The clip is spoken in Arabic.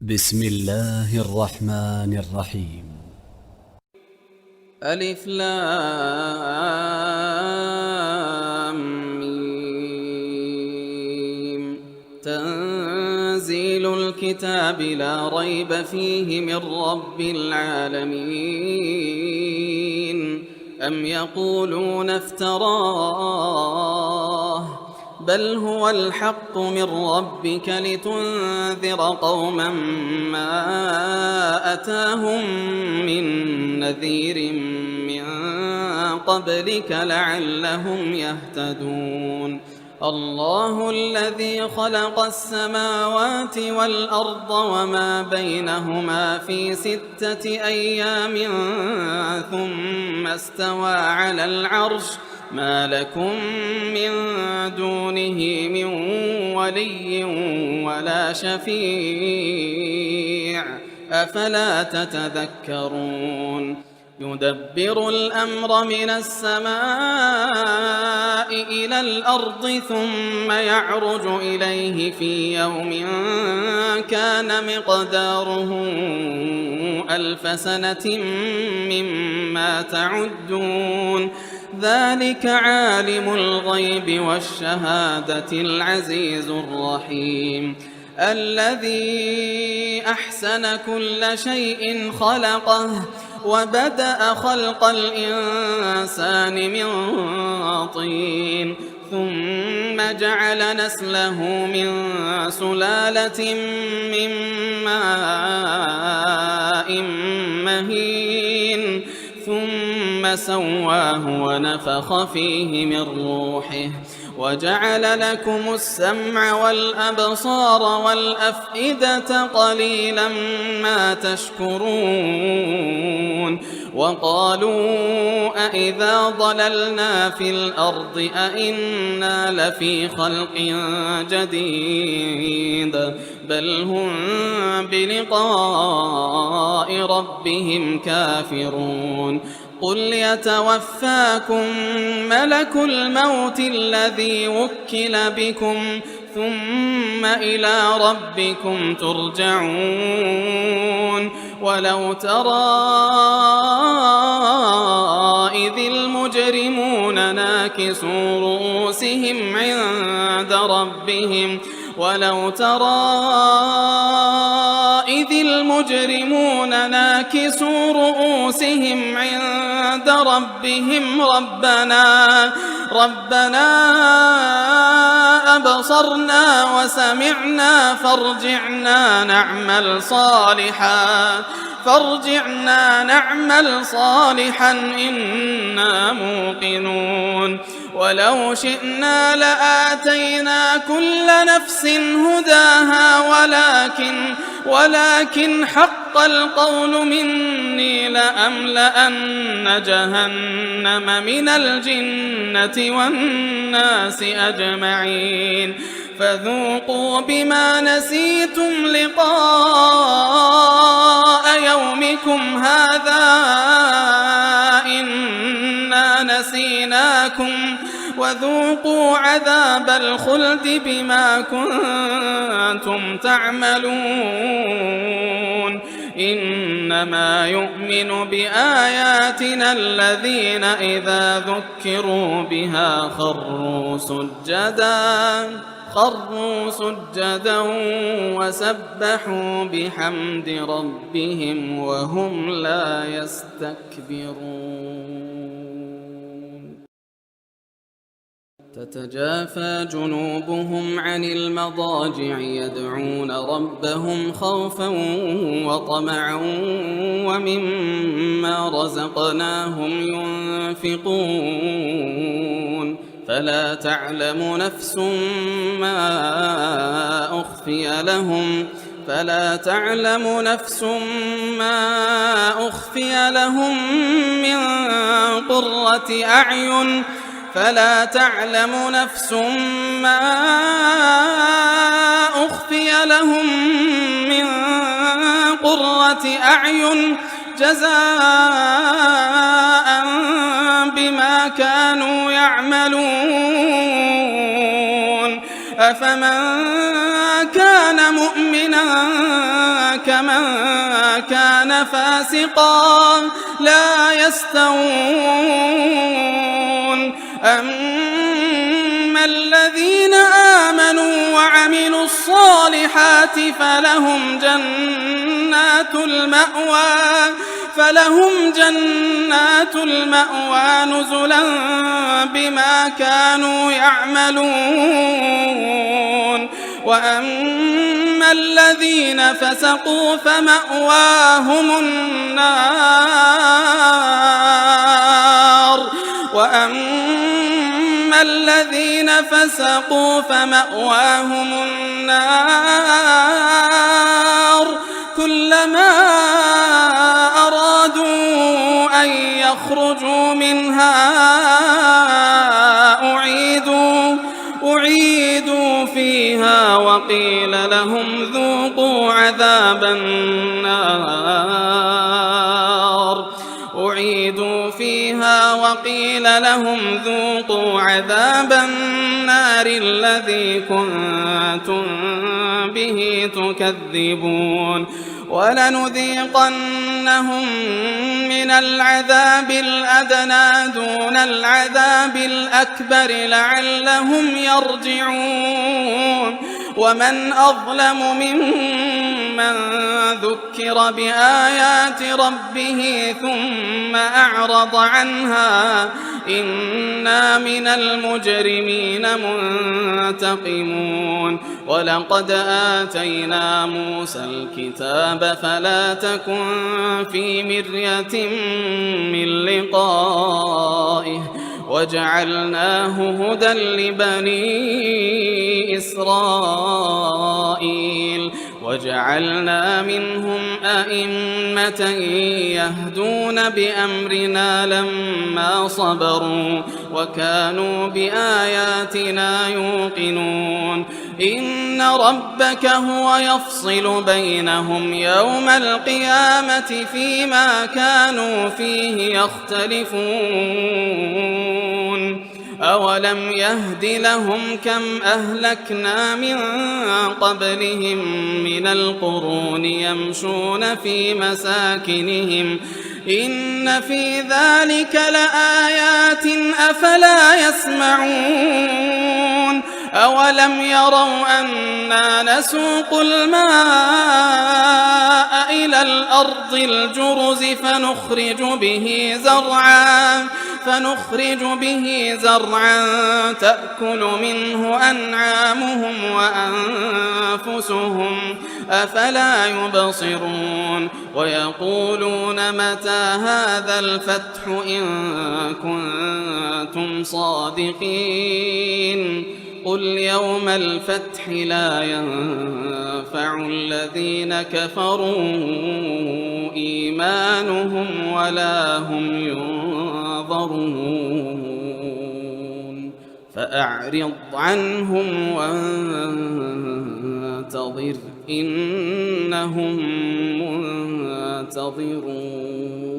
بسم الله الرحمن الرحيم. ألف لام ميم. تنزيل الكتاب لا ريب فيه من رب العالمين. أم يقولون افتراه بل هو الحق من ربك لتنذر قوما ما أتاهم من نذير من قبلك لعلهم يهتدون. الله الذي خلق السماوات والأرض وما بينهما في 6 أيام ثم استوى على العرش ما لكم من دونه من ولي ولا شفيع أفلا تتذكرون. يدبر الأمر من السماء إلى الأرض ثم يعرج إليه في يوم كان مقداره 1000 سنة مما تعدون. ذلك عالم الغيب والشهادة العزيز الرحيم. الذي أحسن كل شيء خلقه وبدأ خلق الإنسان من طين ثم جعل نسله من سلالة من ماء مهين ثم سواه ونفخ فيه من روحه وجعل لكم السمع والأبصار والأفئدة قليلا ما تشكرون. وقالوا أإذا ضللنا في الأرض أإنا لفي خلق جديد بل هم بلقاء ربهم كافرون. قل يتوفاكم ملك الموت الذي وكل بكم ثم إلى ربكم ترجعون. ولو ترى إذ المجرمون ناكسوا رؤوسهم عند ربهم ولو ترى إذ المجرمون ناكسوا رؤوسهم عند ربهم ربنا أبصرنا وسمعنا فارجعنا نعمل صالحا إنا موقنون. ولو شئنا لآتينا كل نفس هداها ولكن حق القول مني لأملأن جهنم من الجنة والناس أجمعين. فذوقوا بما نسيتم لقاء يومكم هذا إنا نسيناكم وذوقوا عذاب الخلد بما كنتم تعملون. إنما يؤمن بآياتنا الذين إذا ذكروا بها خروا سجدا وسبحوا بحمد ربهم وهم لا يستكبرون. تتجافى جنوبهم عن المضاجع يدعون ربهم خوفا وطمعا ومما رزقناهم ينفقون. فلا تعلم نفس ما أخفي لهم من قرة أعين جزاء بما كانوا يعملون. أفمن كان مؤمنا كمن كان فاسقا لا يستوون أما الذين آمنوا وعملوا الصالحات فلهم جنات المأوى نزلا بما كانوا يعملون وأما الذين فسقوا فمأواهم النار كلما أرادوا أن يخرجوا منها أعيدوا فيها وقيل لهم ذوقوا عذاب النار الذي كنتم به تكذبون ولنذيقنهم من العذاب الأدنى دون العذاب الأكبر لعلهم يرجعون ومن أظلم ممن ذكر بآيات ربه ثم أعرض عنها إنا من المجرمين منتقمون ولقد آتينا موسى الكتاب فلا تكن في مرية من لقائه وجعلناه هدى لبني إسرائيل وجعلنا منهم أئمة يهدون بأمرنا لما صبروا وكانوا بآياتنا يوقنون إن ربك هو يفصل بينهم يوم القيامة فيما كانوا فيه يختلفون أولم يهد لهم كم أهلكنا من قبلهم من القرون يمشون في مساكنهم إن في ذلك لآيات أفلا يسمعون أولم يروا أنا نسوق الماء إلى الأرض الجرز فنخرج به زرعا تأكل منه أنعامهم وأنفسهم أفلا يبصرون ويقولون متى هذا الفتح إن كنتم صادقين قل يوم الفتح لا ينفع الذين كفروا إيمانهم ولا هم ينظرون فأعرض عنهم وانتظر إنهم منتظرون